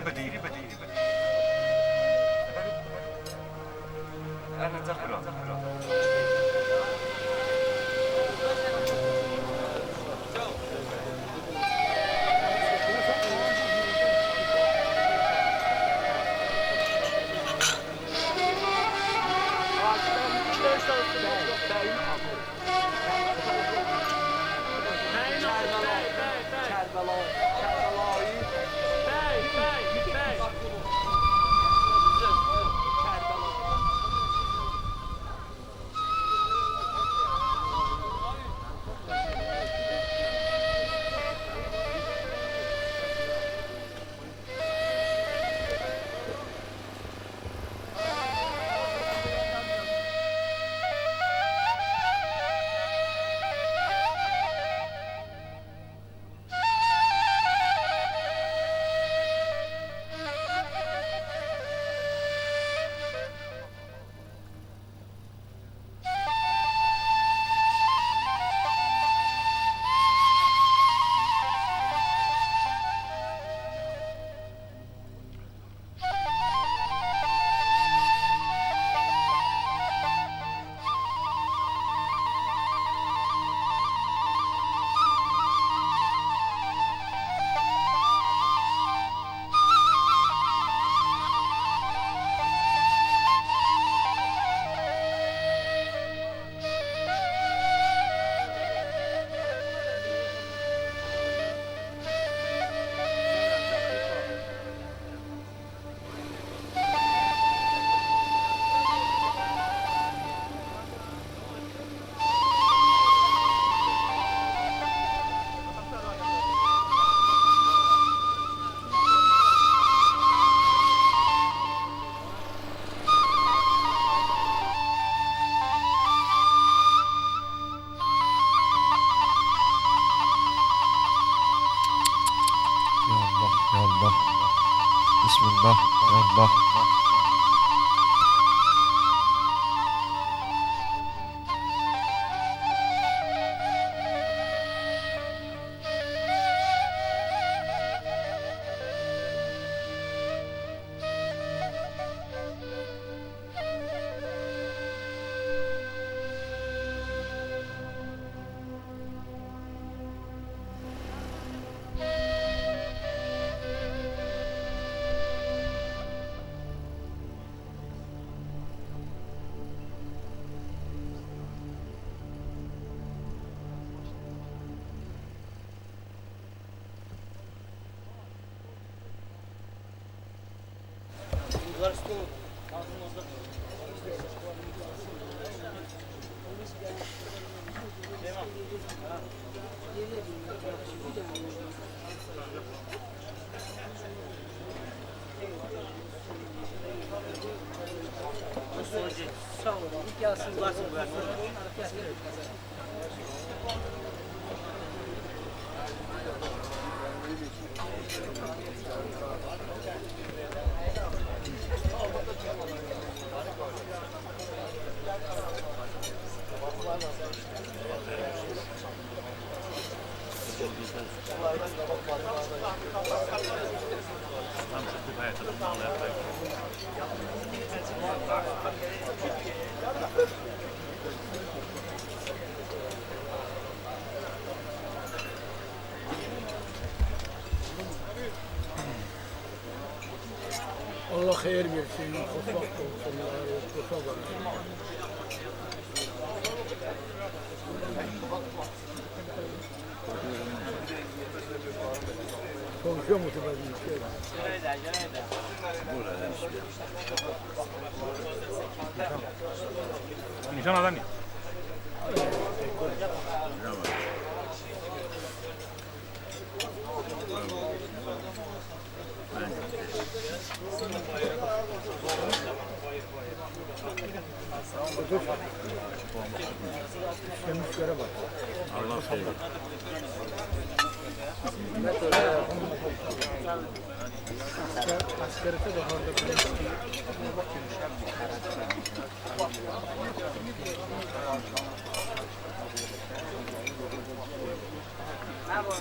بدي أنا تخلو Allah. Bismillah. Allah. Sağ olun. Gelsin varsın bu arada. Allah hayır versin, hoşbak olsunlar, hoşbak olsunlar. Konuşuyor musun ben bir şey? Nişan adam ne? Şemişlere bak. Allah sevdi. Askerite de orada bileşti. Ne bu?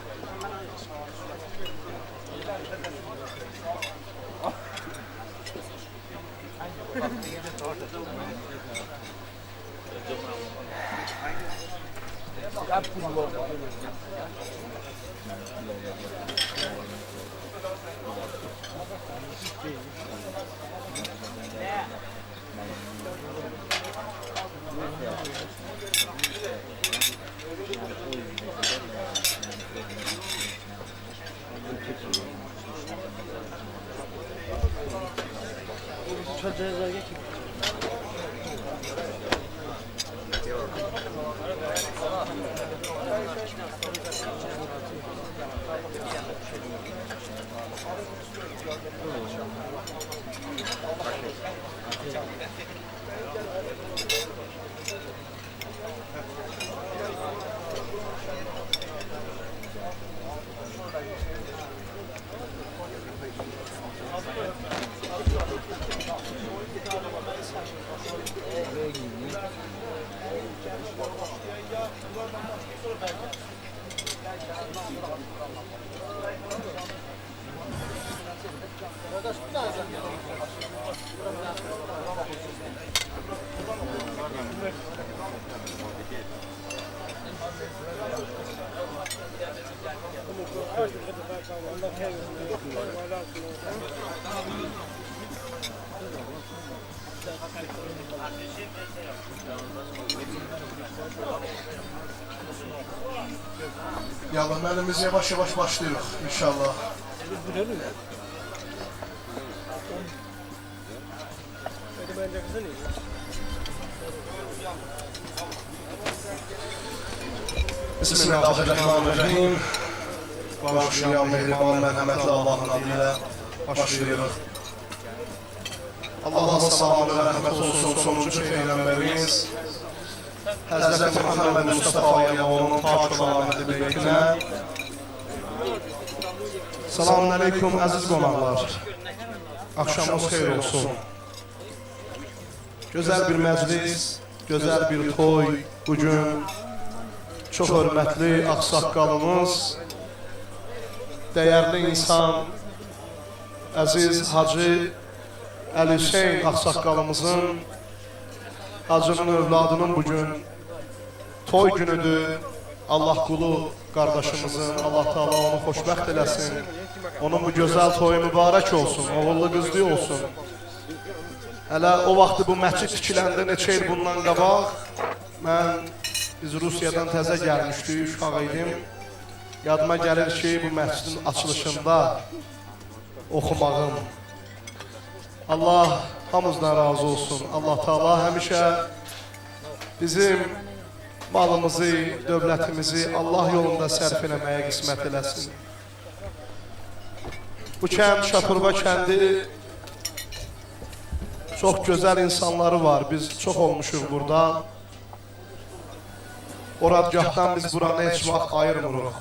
Yalın elimiz yavaş yavaş başlıyor inşallah. Bismillahirrahmanirrahim. Bağışlayan mehriban merhametli Allah'ın adıyla başlıyoruz. Allah'ın salamı ve rahmet olsun sonuncu peygamberimiz Hazreti Muhammed Mustafa'ya ve onun pak rahmetli beytine. Selamun aleyküm aziz qonaqlar. Akşamınız xeyir olsun. Gözəl bir məclis, gözəl bir toy bugün. Çox hörmətli ağsaqqalımız, dəyərli insan, əziz Hacı Əli Hüseyn ağsaqqalımızın, Hacının övladının bugün toy günüdür. Allah qulu qardaşımızın, Allah Teala onu xoşbəxt eləsin. Onun bu gözəl toyu mübarək olsun, oğullu qızlı olsun. Hələ o vaxtı bu məscid tikiləndə neçə il bundan qabaq, biz Rusiyadan təzə gəlmişdik, uşaq idim. Yadıma gəlir ki, bu məscidin açılışında oxumağım. Allah hamımızdan razı olsun. Allah Teala həmişə bizim malımızı, dövlətimizi Allah yolunda sərf eləməyə qismət eləsin. Bu kənd, Şapurba kəndi çox gözəl insanları var. Biz çox olmuşuq burada. O radgahdan biz buranı heç vaxt ayırmırıq.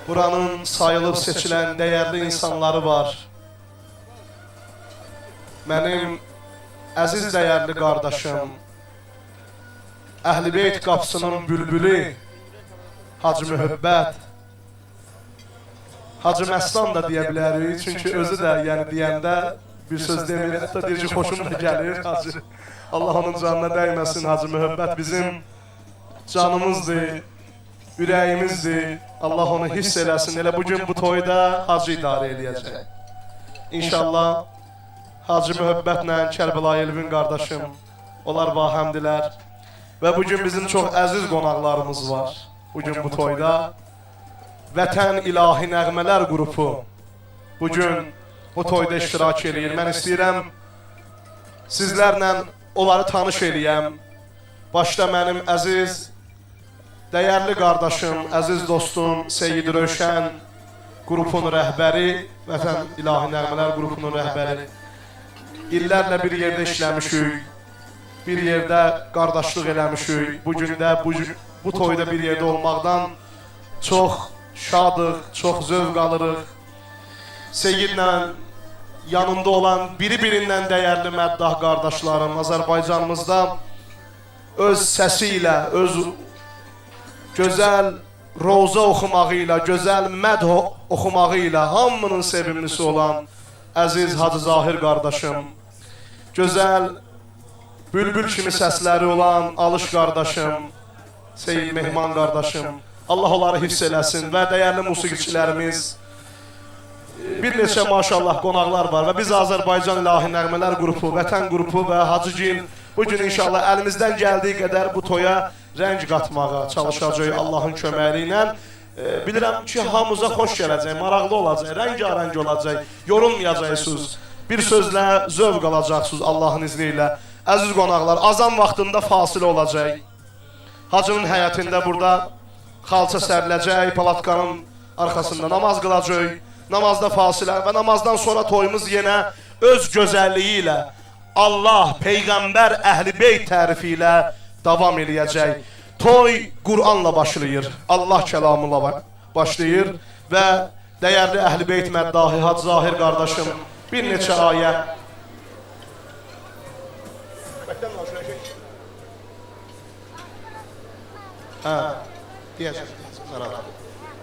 Buranın sayılıb seçilən dəyərli insanları var. Mənim əziz dəyərli qardaşım, Əhl-i Beyt qapısının bülbülü Hacı Mühəbbət, Hacı Məstan da deyə bilərik. Çünki özü də yəni deyəndə bir söz demir, hətta deyir ki, xoşum da gəlir Hacı. Allah onun canına dəyməsin. Hacı Mühəbbət bizim canımızdır, ürəyimizdir. Allah onu hiss eləsin. Elə bugün bu toyda Hacı idarə eləyəcək. İnşallah Hacı Mühəbbətlə Kərbəlayı Elvin qardaşım, onlar vahəmdilər. Və bugün bizim çox əziz qonaqlarımız var. Bugün bu toyda Vətən İlahi Nəğmələr qrupu bugün bu toyda iştirak edir. Mən istəyirəm sizlərlə onları tanış eləyəm. Başda mənim əziz, dəyərli qardaşım, əziz dostum Seyyid Rövşən qrupun rəhbəri, Vətən İlahi Nəğmələr qrupunun rəhbəri. İllərlə bir yerdə işləmişik, bir yerdə qardaşlıq eləmişik. Bugün də bu toyda bir yerdə olmaqdan çox şadıq, çox zövq alırıq. Seyyidlə yanında olan biri-birindən dəyərli məddah qardaşlarım Azərbaycanımızda öz səsi ilə, öz gözəl roza oxumağı ilə, gözəl məd oxumağı ilə hamının sevimlisi olan əziz Hacı Zahir qardaşım, gözəl bülbül kimi səsləri olan Alış qardaşım, Seyid Mehman qardaşım, Allah onları hifz eləsin və dəyərli musiqiçilərimiz, bir neçə maşallah qonaqlar var və biz Azərbaycan İlahi Nəğmələr qrupu, Vətən qrupu və Hacıgil bugün inşallah əlimizdən gəldiyi qədər bu toya rəng qatmağa çalışacağıq Allahın köməyi ilə. Bilirəm ki, hamımıza xoş gələcək, maraqlı olacaq, rəngarəng olacaq, yorulmayacaqsınız, bir sözlə zövq alacaqsınız Allahın izni ilə. Əziz qonaqlar, azan vaxtında fasilə olacaq. Hacının həyətində burada xalça səriləcək, palatkanın arxasında namaz qılacaq. Namazda fasilə və namazdan sonra toyumuz yenə öz gözəlliyi ilə Allah, Peyğəmbər, Əhl-i Beyt tərifi ilə davam eləyəcək. Toy Qur'anla başlayır, Allah kəlamıyla başlayır və dəyərli Əhl-i Beyt məddahi Hacı Zahir qardaşım bir neçə ayə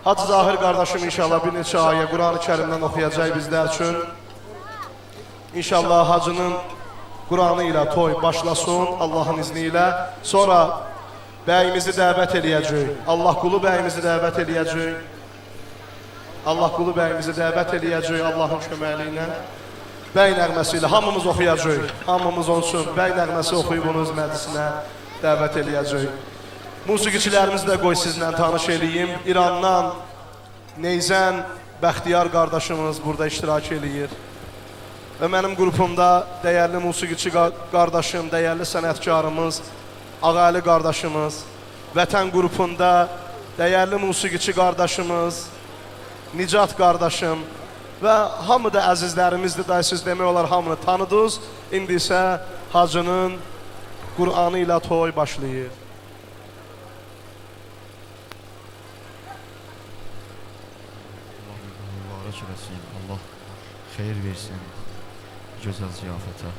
Hacı Zahir qardaşım inşallah bir neçə ayə Quran-ı Kərimdən oxuyacaq bizlər üçün. İnşallah hacının Quranı ilə toy başlasın Allahın izni ilə. Sonra bəyimizi dəvət eləyəcək. Allah qulu bəyimizi dəvət eləyəcək. Allah qulu bəyimizi dəvət eləyəcək Allahın köməyi ilə. Bəy nəğməsi ilə hamımız oxuyacaq. Hamımız olsun. Bəy nəğməsi oxuyub onu öz məclisinə dəvət eləyəcək. Musiqiçilərimiz də qoy sizlə tanış eləyim. İrandan Neyzən Bəxtiyar qardaşımız burada iştirak eləyir. Və mənim qrupumda dəyərli musiqiçi qardaşım, dəyərli sənətkarımız, Ağaəli qardaşımız, Vətən qrupunda dəyərli musiqiçi qardaşımız, Nicat qardaşım və hamı da əzizlərimizdir, da siz demək olar hamını tanıdınız. İndi isə hacının Qur'anı ilə toy başlayır. Allah xeyir versin gözəl ziyafətə.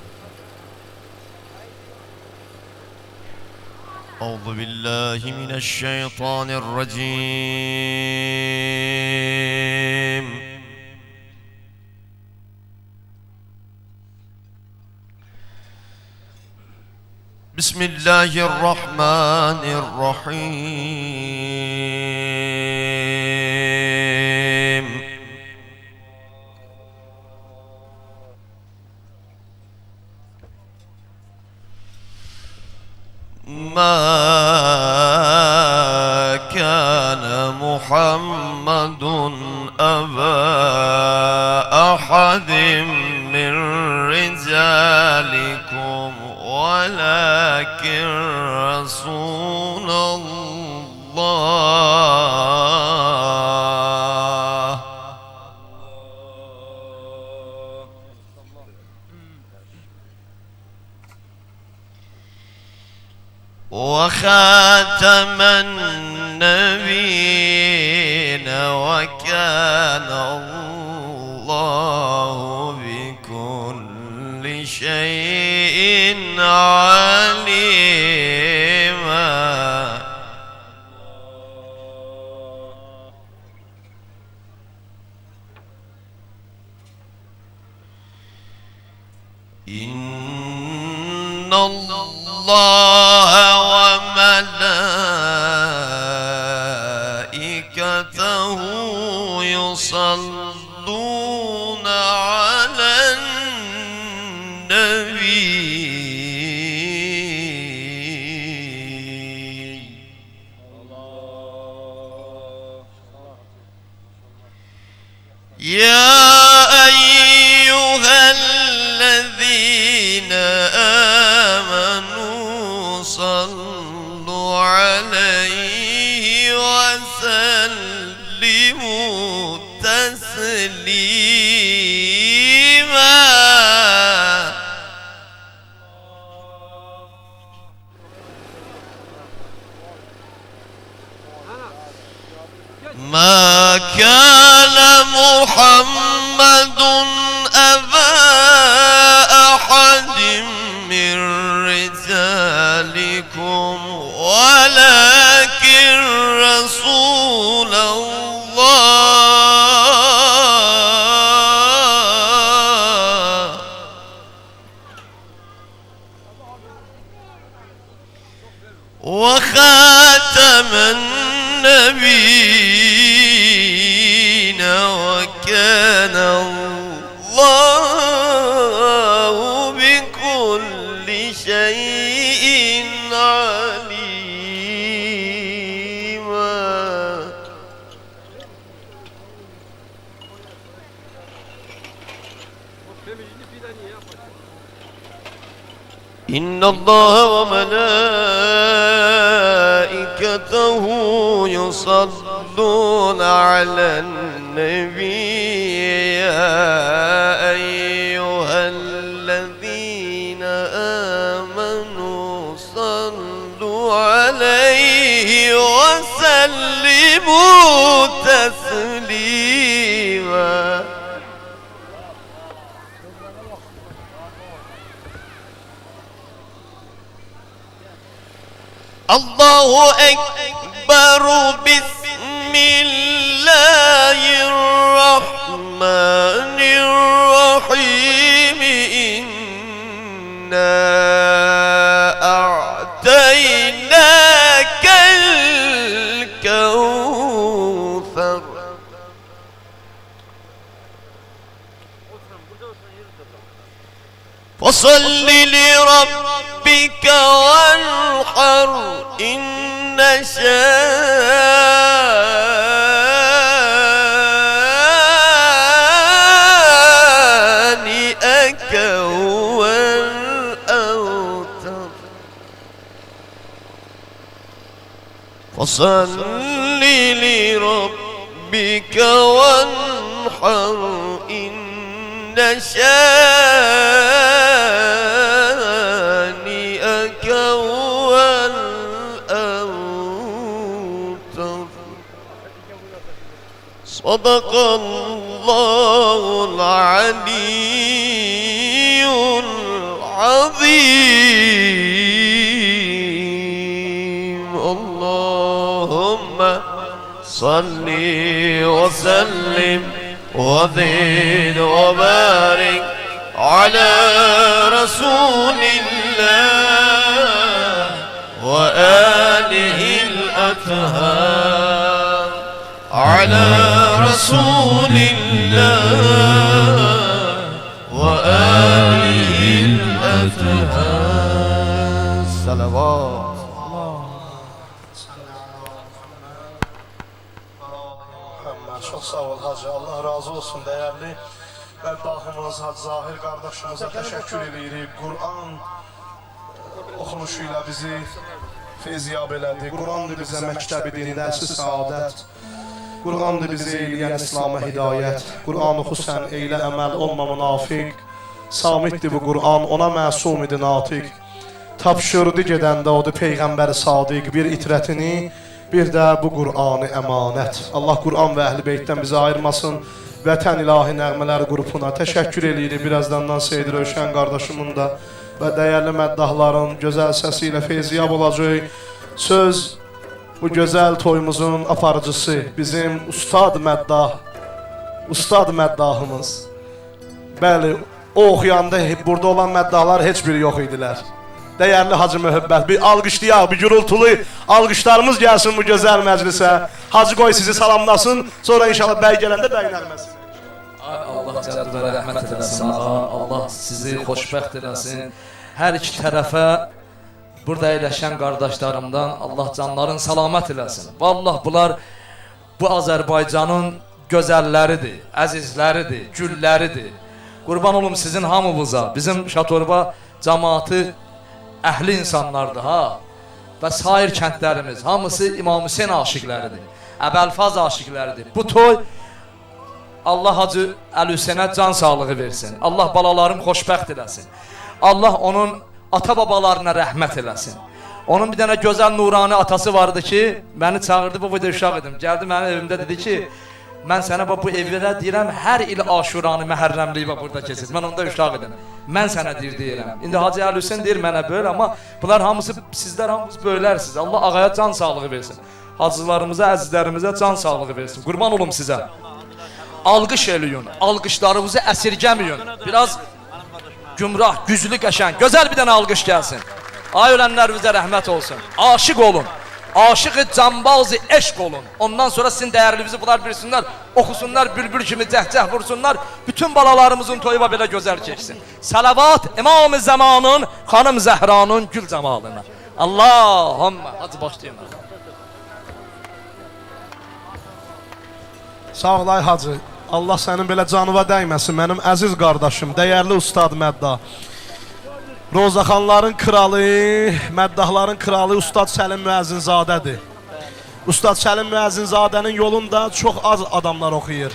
Euzu billahi mineşşeytanirracim. Bismillahirrahmanirrahim. ما كان محمد أبا أحد من رجالكم ولكن رسول الله وخاتم النبيين وكان الله بكل شيء عليما. إن الله وملائكته يصلون على النبي يا أيها الذين آمنوا صلوا عليه وسلموا تسليما. ما كان محمد أبا أحد من رجالكم ولكن رسول الله وخاتم النبيين وكان الله بكل شيء عليما. إن الله وملائكته يصلون على النبي يا أيها الذين آمنوا صلوا عليه وسلموا تسليما. الله أكبر. بسم الله الرحمن الرحيم. إنا أعطيناك الكوثر فصل لربك وانحر إن شانئك هو الأبتر. فصل لربك وانحر إن شانئك هو الأبتر. صدق الله العلي العظيم. اللهم صل وسلم وزد وبارك على رسول الله وآله الأطهار. على رسول الله وآله الأطهار. صلوات. Çok sağ ol Hacı. Allah razı olsun değerli məddahımız Hacı Zahir kardeşimize teşekkür edirik. Kur'an oxunuşuyla bizi feyziyab elədi. Kur'andır bizə məktəbi dindərsi saadət. Kur'andır bizi eyləyən İslam'a hidayət. Kur'an oxusən eylə əməl olma münafiq. Samitdir bu Kur'an, ona məsum idi natiq. Tapşırdı gedəndə odur Peyğəmbər sadiq bir itrətini, bir də bu Qur'anı əmanət. Allah Qur'an və Əhl-i Beytdən bizi ayırmasın. Vətən İlahi Nəğmələr qrupuna təşəkkür edirik. Birazdandan Seyid Rövşən qardaşımın da və dəyərli məddahların gözəl səsi ilə feyziyab olacaq. Söz bu gözəl toyumuzun aparıcısı bizim ustad məddahımız. Bəli, o oxuyanda burada olan məddahlar heç biri yox idilər. Değerli Hacı Mühəbbət, bir alqışlayaq, bir gürültülü alqışlarımız gəlsin bu gözəl məclisə. Hacı qoy sizi salamlasın, sonra inşallah bəy gələndə bəy nəğməsi. Allah cəddələ rəhmət eləsin ağa, Allah sizi xoşbəxt eləsin. Hər iki tərəfə, burada əyləşən qardaşlarımdan Allah canların salamət eləsin. Vallahi bunlar bu Azərbaycanın gözəlləridir, əzizləridir, gülləridir. Qurban olum sizin hamımıza, bizim Şatorba cəmaatı əhli insanlardır ha. Və sair kəndlərimiz hamısı İmam Hüseyn aşiqləridir, Əbəlfaz aşiqləridir. Bu toy Allah Hacı Əli Hüseynə can sağlığı versin. Allah balalarım xoşbəxt eləsin. Allah onun ata babalarına rəhmət eləsin. Onun bir dənə gözəl nurani atası vardı ki, məni çağırdı, bu boyda uşaq idim. Gəldi mənim evimdə dedi ki, mən sənə bu evdə deyirəm, hər il Aşuranı, Məhərrəmliyi burada keçir. Mən onda uşaq idim. Mən sənə deyirəm. İndi Hacı Əli Hüseyn deyir mənə böyle, amma bunlar hamısı, sizlər hamısı böylərsiniz. Allah ağaya can sağlığı versin. Hacılarımıza, əzizlərimizə can sağlığı versin. Qurban olum sizə. Alqış eləyin, alqışlarınızı əsirgəməyin. Biraz gümrah, güclü, qəşəng, gözəl bir dənə alqış gəlsin. Ay ölənlərimizə rəhmət olsun. Aşıq olun. aşık-ı cambaz-ı eşq olun. Ondan sonra sizin değerlinizi bunlar bilsinler, okusunlar, bülbül kimi cəhcəh vursunlar. Bütün balalarımızın toyu belə gözəl keçsin. Salavat İmam-ı Zamanın, Xanım Zəhranın gül camalına. Allahümme. Hadi başlayın. Sağ ol ay hacı. Allah sənin belə canıva dəyməsin, mənim əziz qardaşım, dəyərli ustad Məddah. Rozaxanların kralı, məddahların kralı Ustad Səlim Müəzzinzadədir. Ustad Səlim Müəzzinzadənin yolunda çox az adamlar oxuyur.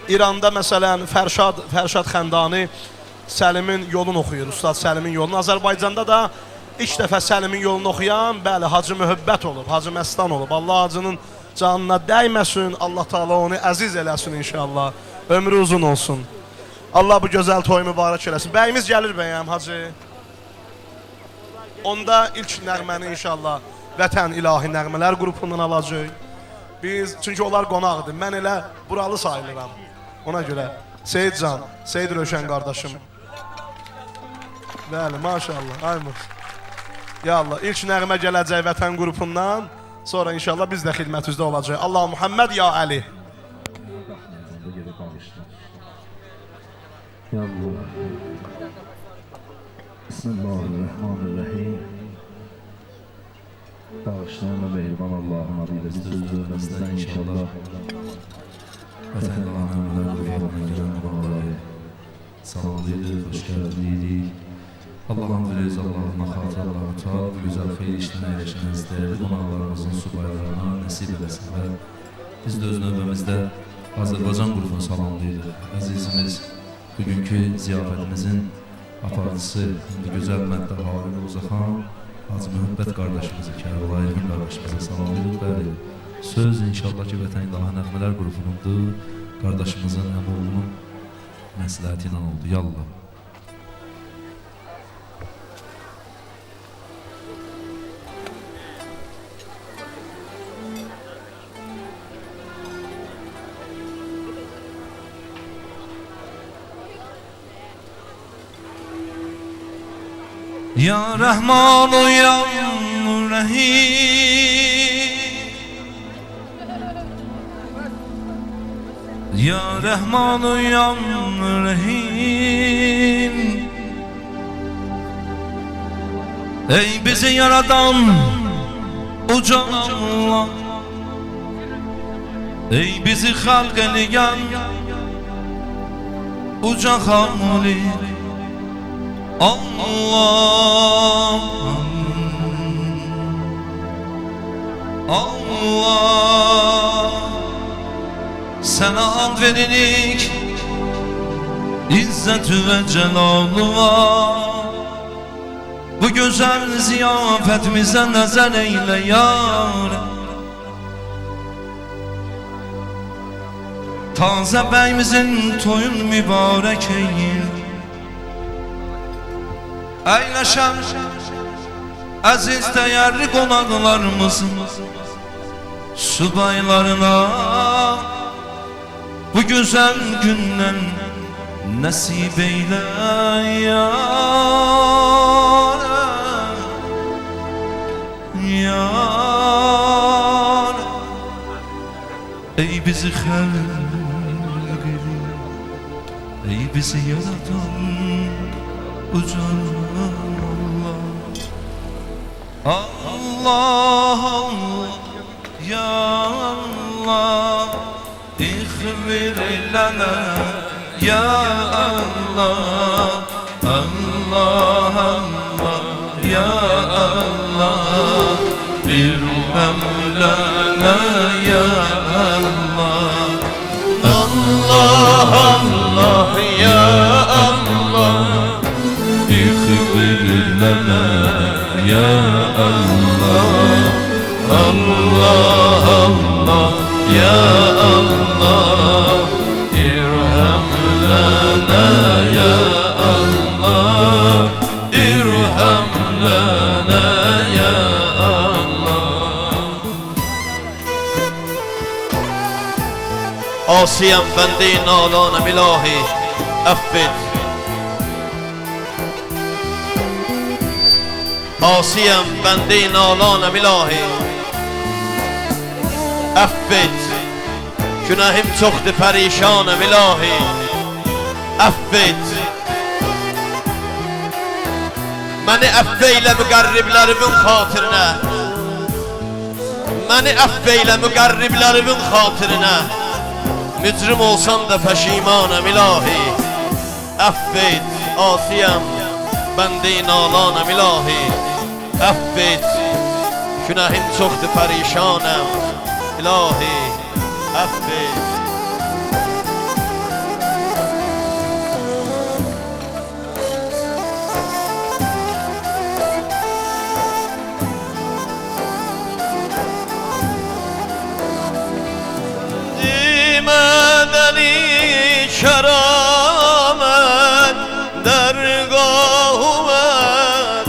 İranda məsələn Fərşad Xəndani Səlimin yolunu oxuyur, Ustad Səlimin yolunu. Azərbaycanda da ilk dəfə Səlimin yolunu oxuyan, bəli, Hacı Mühəbbət olub, Hacı Məstan olub. Allah hacının canına dəyməsin, Allah Taala onu əziz eləsin inşallah. Ömrü uzun olsun. Allah bu gözəl toyu mübarək eləsin. Bəyimiz gəlir bəyəm hacı. Onda ilk nəğməni inşallah Vətən İlahi Nəğmələr qrupundan alacaq. Biz, çünki onlar qonaqdır. Mən elə buralı sayılıram. Ona görə Seyid Can, Seyid Rövşən qardaşım. Bəli, maşallah. Aymır. Ya Allah, ilk nəğmə gələcək Vətən qrupundan. Sonra inşallah biz də xidmətinizdə olacaq. Allah Muhammed ya Ali. Ya Allah. Bismillahirrahmanirrahim. Bağışlayan ve mehriban Allah'ın adıyla biz sözlerimizden inşallah Vətən Nəğmələr qrupundan gələn qonaqları salamlayırıq, xoş gəldiniz. Allah'ın veririz, Allah'ın xatır, Allah'ın taal, güzel xeyir işlənə eləşənəz dəyərli qonaqlarımızın subaylarına nəsib eləsin və biz də öz növbəmizdə Azərbaycan qrupunu salamlayırıq. Əzizimiz, bugünkü ziyafətimizin aparıcısı, gözəl Məddah Harun Rozaxan, Hacı Mühəbbət qardaşımızı, Kərbəlayı Emin qardaşımızı salamlayırıq. Bəli, söz inşallah ki, Vətən İlahi Nəğmələr qrupunundur. Qardaşımızın əmoğlunun məsləhəti ilə oldu. Yallah. Ya Rahman ya Rahim, Ya Rahman ya Rahim, ey bizi yaradan uca Allah, ey bizi halk eləyan uca Halik. Allah, Allah, sana and veririk İzzet-ü ve Celal'ına. Bu güzel ziyafetimize nazar eyle yar. Taze beyimizin toyun mübarek eyle. Əyləşən əziz dəyərli qonaqlarımızın subaylarına bu gözəl gündən nəsib eylə yar, yar. Ey bizi xəlq edən, ey bizi yaradan uca Allah, Allah, ya Allah, ikhbir lana, ya Allah, Allah, Allah, ya Allah, irham lana, ya Allah, Allah, Allah, ya Allah, ikhbir lana, ya Allah, Allah, Allah, ya Allah, irham lana, ya Allah, irham lana, ya Allah. Asiyem bende nalanım ilahi, affet. Asiyem bende nalanım ilahi, affet. Günahım çoxdur, pərişanım ilahi, affet. Məni əff eylə müqərriblərimin xatirinə, məni əff eylə müqərriblərimin xatirinə. Mücrim olsam da pəşimanəm ilahi, affet. Asiyəm, bəndə-i nalanəm ilahi, affet. Günahım çoxdur, pərişanəm ilahi, affet. Dimədəni kəramət dərgahımə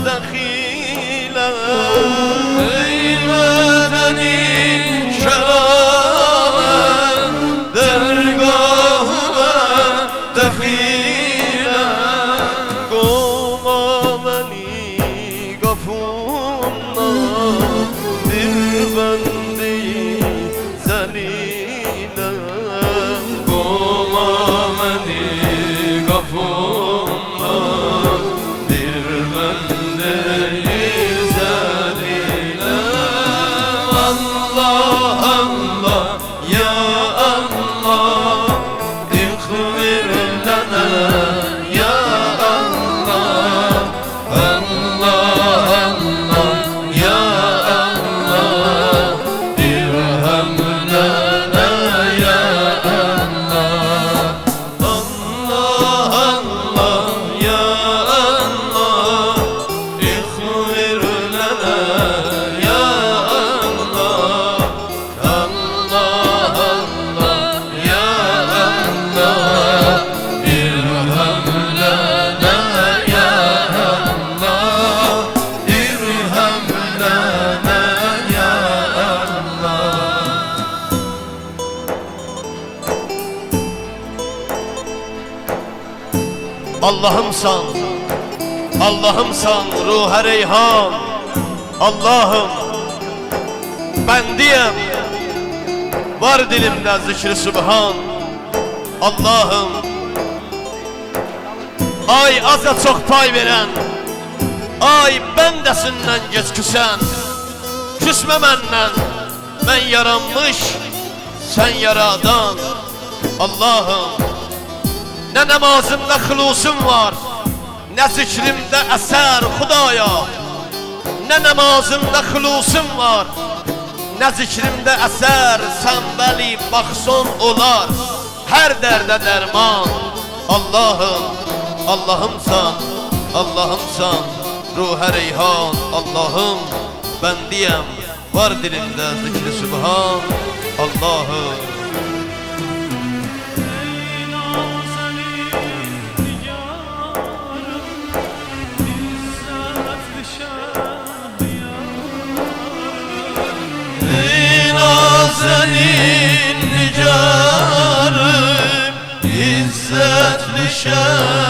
dəxiləm. Dimədəni kəramət dərgahımə dəxiləm. Qoma məni qapımdan bir bəndi-i zəliləm. Qoma məni qapımdan bir bəndi-i zəliləm. Allah Allah ya Allah, iğfir lana ya Allah. Allah Allah ya Allah, irham lana ya Allah. Allah Allah ya Allah, iğfir lana ya Allah. Allah Allah ya Allah, irham lana ya Allah. İrham lana ya Allah. Allah'ımsan, Allah'ımsan ruh-i reyhan. Allah'ım, ben diyem, var dilimde zikri sübhan. Allah'ım, ay aza çok pay veren, ay bendesinden geç küsen. Küsme menden, ben yaranmış, sen yaradan. Allah'ım, ne namazımda hılusum var, ne zikrimde eser Xudaya. Ne namazımda hılusum var, ne zikrimde eser. Sen beli bakson olar, her derde derman. Allah'ım, Allah'ımsan, Allah'ımsan ruh-i reyhan. Allah'ım, ben diyem, var dilimde zikri sübhan. Allah'ım. Senin nicarım, izzetli şer.